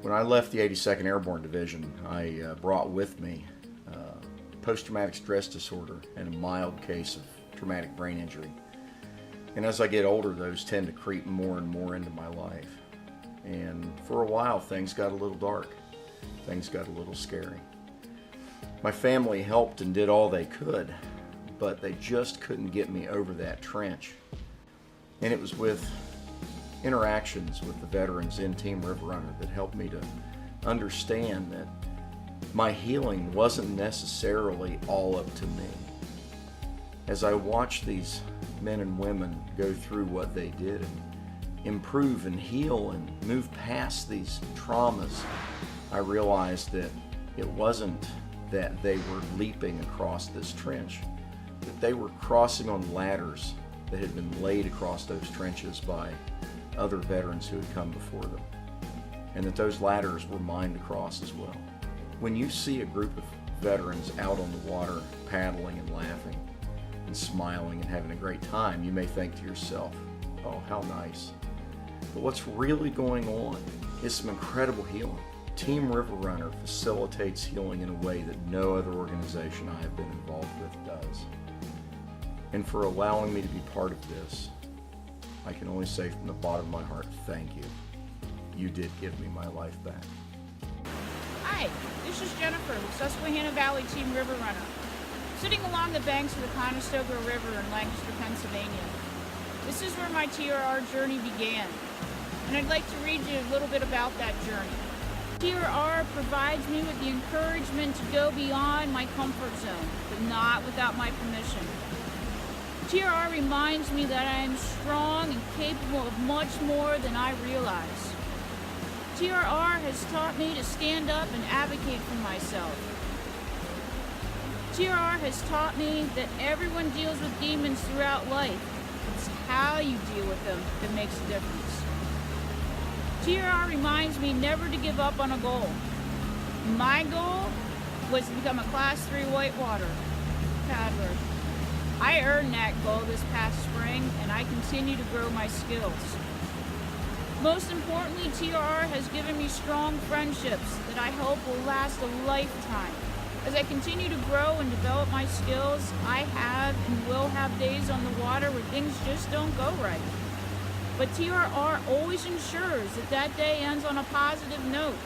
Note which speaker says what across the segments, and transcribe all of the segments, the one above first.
Speaker 1: When I left the 82nd Airborne Division, I brought with me post-traumatic stress disorder and a mild case of traumatic brain injury. And as I get older, those tend to creep more and more into my life. And for a while, things got a little dark. Things got a little scary. My family helped and did all they could, but they just couldn't get me over that trench. And it was with interactions with the veterans in Team River Runner that helped me to understand that my healing wasn't necessarily all up to me. As I watched these men and women go through what they did and improve and heal and move past these traumas, I realized that it wasn't that they were leaping across this trench, that they were crossing on ladders that had been laid across those trenches by other veterans who had come before them, and that those ladders were mine to cross as well. When you see a group of veterans out on the water paddling and laughing and smiling and having a great time, you may think to yourself, oh, how nice. But what's really going on is some incredible healing. Team River Runner facilitates healing in a way that no other organization I have been involved with does. And for allowing me to be part of this, I can only say from the bottom of my heart, thank you. You did give me my life back.
Speaker 2: Hi, this is Jennifer with Susquehanna Valley Team River Runner, sitting along the banks of the Conestoga River in Lancaster, Pennsylvania. This is where my TRR journey began, and I'd like to read you a little bit about that journey. TRR provides me with the encouragement to go beyond my comfort zone, but not without my permission. TRR reminds me that I am strong and capable of much more than I realize. TRR has taught me to stand up and advocate for myself. TRR has taught me that everyone deals with demons throughout life. It's how you deal with them that makes a difference. TRR reminds me never to give up on a goal. My goal was to become a Class 3 whitewater paddler. I earned that goal this past spring, and I continue to grow my skills. Most importantly, TRR has given me strong friendships that I hope will last a lifetime. As I continue to grow and develop my skills, I have and will have days on the water where things just don't go right. But TRR always ensures that that day ends on a positive note.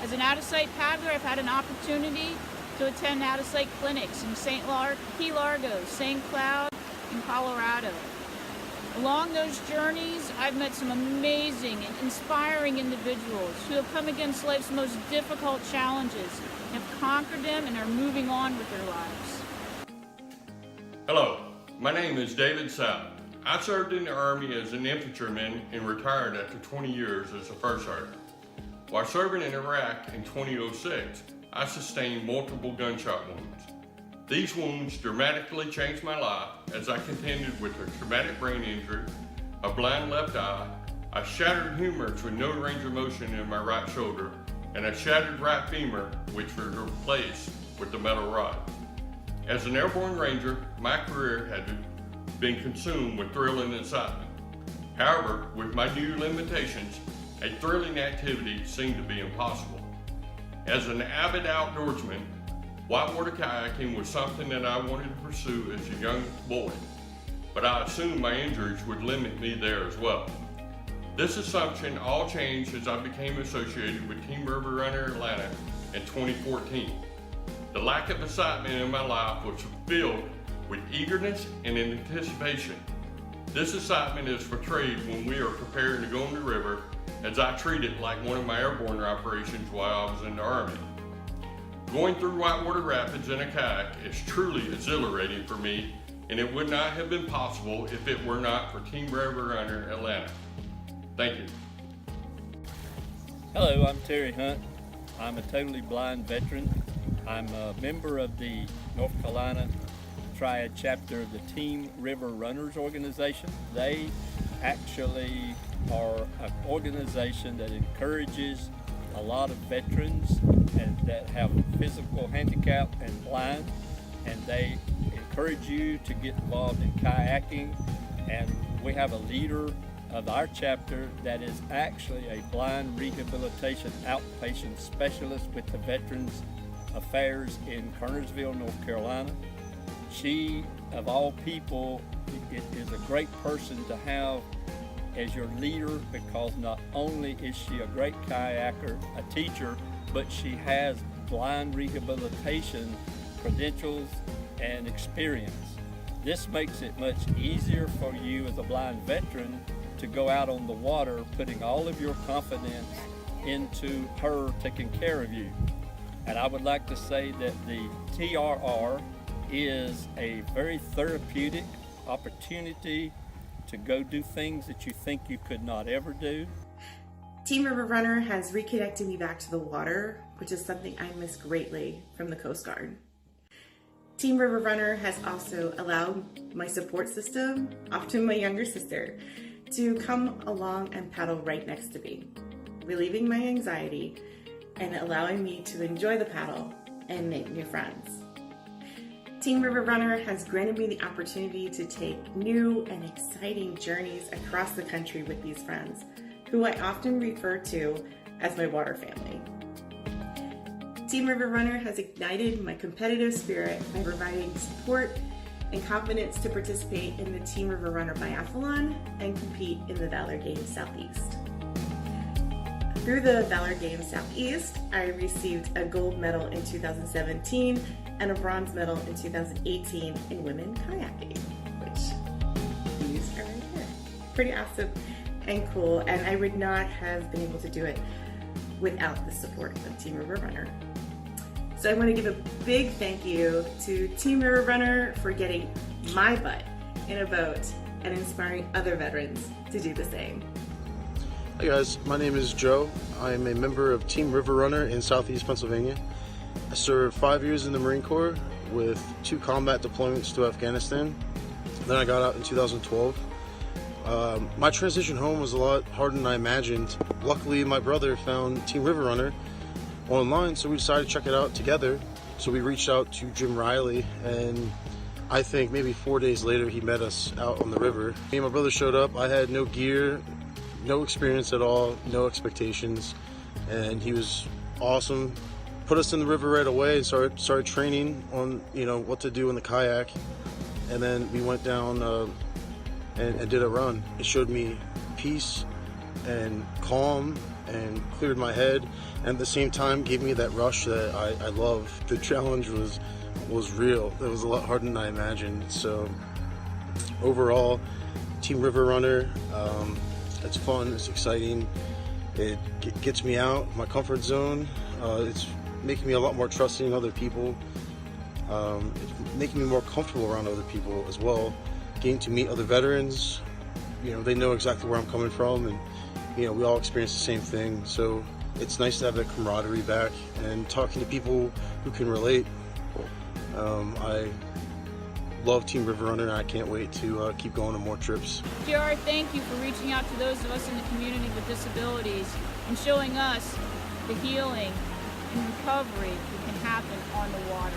Speaker 2: As an out-of-sight paddler, I've had an opportunity to attend out-of-sight clinics in Key Largo, St. Cloud, and Colorado. Along those journeys, I've met some amazing and inspiring individuals who have come against life's most difficult challenges, have conquered them, and are moving on with their lives.
Speaker 3: Hello, my name is David South. I served in the Army as an infantryman and retired after 20 years as a first sergeant. While serving in Iraq in 2006, I sustained multiple gunshot wounds. These wounds dramatically changed my life as I contended with a traumatic brain injury, a blind left eye, a shattered humerus with no range of motion in my right shoulder, and a shattered right femur which was replaced with a metal rod. As an airborne ranger, my career had been consumed with thrill and excitement. However, with my new limitations, a thrilling activity seemed to be impossible. As an avid outdoorsman, whitewater kayaking was something that I wanted to pursue as a young boy, but I assumed my injuries would limit me there as well. This assumption all changed as I became associated with Team River Runner Atlanta in 2014. The lack of excitement in my life was filled with eagerness and anticipation. This excitement is portrayed when we are preparing to go in the river, as I treat it like one of my airborne operations while I was in the Army. Going through whitewater rapids in a kayak is truly exhilarating for me, and it would not have been possible if it were not for Team River Runner Atlanta. Thank you.
Speaker 4: Hello, I'm Terry Hunt. I'm a totally blind veteran. I'm a member of the North Carolina Triad chapter of the Team River Runners organization. They actually are an organization that encourages a lot of veterans and that have physical handicap and blind, and they encourage you to get involved in kayaking. And we have a leader of our chapter that is actually a blind rehabilitation outpatient specialist with the Veterans Affairs in Kernersville, North Carolina. She, of all people, is a great person to have as your leader, because not only is she a great kayaker, a teacher, but she has blind rehabilitation credentials and experience. This makes it much easier for you as a blind veteran to go out on the water, putting all of your confidence into her taking care of you. And I would like to say that the TRR is a very therapeutic opportunity to go do things that you think you could not ever do.
Speaker 5: Team River Runner has reconnected me back to the water, which is something I miss greatly from the Coast Guard. Team River Runner has also allowed my support system, often my younger sister, to come along and paddle right next to me, relieving my anxiety and allowing me to enjoy the paddle and make new friends. Team River Runner has granted me the opportunity to take new and exciting journeys across the country with these friends, who I often refer to as my water family. Team River Runner has ignited my competitive spirit by providing support and confidence to participate in the Team River Runner Biathlon and compete in the Valor Games Southeast. Through the Valor Games Southeast, I received a gold medal in 2017 and a bronze medal in 2018 in women kayaking, which these are right here. Pretty awesome and cool, and I would not have been able to do it without the support of Team River Runner. So I want to give a big thank you to Team River Runner for getting my butt in a boat and inspiring other veterans to do the same.
Speaker 6: Hey guys, my name is Joe. I am a member of Team River Runner in Southeast Pennsylvania. I served 5 years in the Marine Corps with 2 combat deployments to Afghanistan. Then I got out in 2012. My transition home was a lot harder than I imagined. Luckily, my brother found Team River Runner online, so we decided to check it out together. So we reached out to Jim Riley, and I think maybe 4 days later he met us out on the river. Me and my brother showed up. I had no gear, no experience at all, no expectations, and he was awesome. Put us in the river right away and started training on what to do in the kayak, and then we went down and did a run. It showed me peace and calm and cleared my head, and at the same time gave me that rush that I love. The challenge was real. It was a lot harder than I imagined. So overall, Team River Runner, it's fun, it's exciting, it gets me out my comfort zone. It's making me a lot more trusting in other people. It's making me more comfortable around other people as well. Getting to meet other veterans, they know exactly where I'm coming from, and we all experience the same thing. So it's nice to have that camaraderie back and talking to people who can relate. I love Team River Runner, and I can't wait to keep going on more trips.
Speaker 2: TRR, thank you for reaching out to those of us in the community with disabilities and showing us the healing and recovery that can happen on the water.